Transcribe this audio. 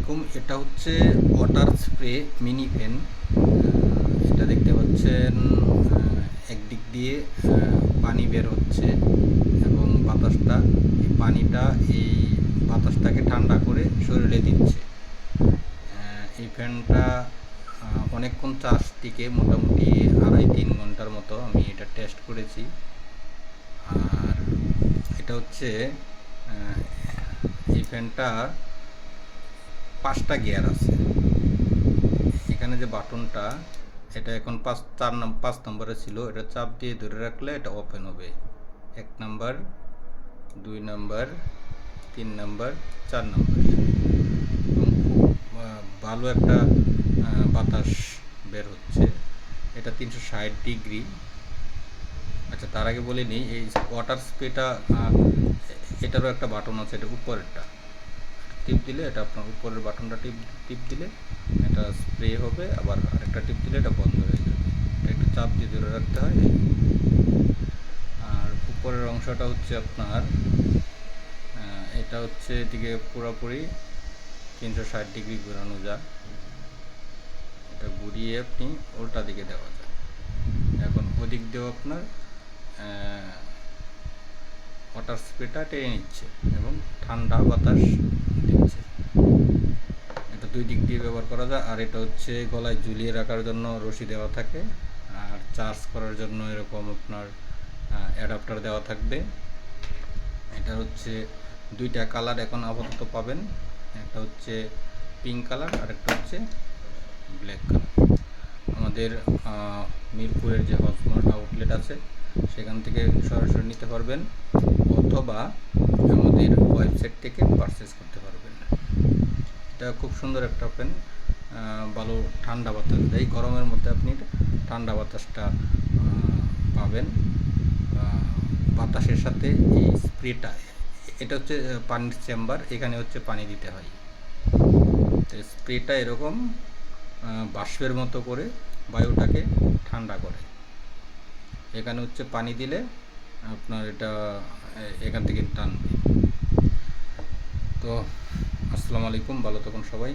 আলাইকুম। এটা হচ্ছে ওয়াটার স্প্রে মিনি ফ্যান। এটা দেখতে পাচ্ছেন, একদিক দিয়ে পানি বের হচ্ছে এবং বাতাসটা এই বাতাসটাকে ঠান্ডা করে শরীরে দিচ্ছে। এই ফ্যানটা অনেকক্ষণ চার্জ টিকে, মোটামুটি 2.5-3 ঘন্টার মতো আমি এটা টেস্ট করেছি। আর এটা হচ্ছে এই ফ্যানটা 5টা গিয়ার আছে। এখানে যে বাটনটা, এটা এখন 5 নম্বরে ছিল। এটা চাপ দিয়ে ধরে রাখলে এটা ওপেন হবে। 1 নাম্বার, 2 নাম্বার, 3 নাম্বার, 4 নাম্বার। এবং খুব ভালো একটা বাতাস বের হচ্ছে। এটা 360 ডিগ্রি। আচ্ছা, তার আগে বলে নিই, এই ওয়াটার স্প্রেটা এটারও একটা বাটন আছে, এটা উপরেরটা টিপ দিলে, এটা আপনার উপরের বাটনটা টিপ দিলে এটা স্প্রে হবে, আবার আরেকটা টিপ দিলে এটা বন্ধ হয়ে যাবে। এটা একটু চাপ দিয়ে ধরে রাখতে হয়। আর উপরের অংশটা হচ্ছে আপনার এটা হচ্ছে এদিকে পুরোপুরি 360 ডিগ্রি ঘোরানো যায়। এটা ঘুরিয়ে আপনি উল্টা দিকে দেওয়া যায়। এখন ওদিক দিয়েও আপনার ওয়াটার স্প্রেটা টেনে নিচ্ছে এবং ঠান্ডা বাতাস দিচ্ছে। এটা 2 দিক দিয়ে ব্যবহার করা যায়। আর এটা হচ্ছে গলায় ঝুলিয়ে রাখার জন্য রশি দেওয়া থাকে, আর চার্জ করার জন্য এরকম আপনার অ্যাডাপ্টার দেওয়া থাকবে। এটা হচ্ছে 2টা কালার এখন আপাতত পাবেন। একটা হচ্ছে পিঙ্ক কালার আর একটা হচ্ছে ব্ল্যাক কালার। আমাদের মিরপুরের যে হটস্মার্ট আউটলেট আছে সেখান থেকে সরাসরি নিতে পারবেন, অথবা আমাদের ওয়েবসাইট থেকে পারচেস করতে পারবেন। এটা খুব সুন্দর একটা ফ্যান, ভালো ঠান্ডা বাতাস দেয়। গরমের মধ্যে আপনি ঠান্ডা বাতাসটা পাবেন। বাতাসের সাথে এই স্প্রেটা, এটা হচ্ছে পানির চেম্বার, এখানে হচ্ছে পানি দিতে হয়। তো স্প্রেটা এরকম বাষ্পের মতো করে বায়ুটাকে ঠান্ডা করে। এখানে হচ্ছে পানি দিলে আপনার এটা এখান থেকে টানবে। তো আসসালামু আলাইকুম, ভালো থাকুন সবাই।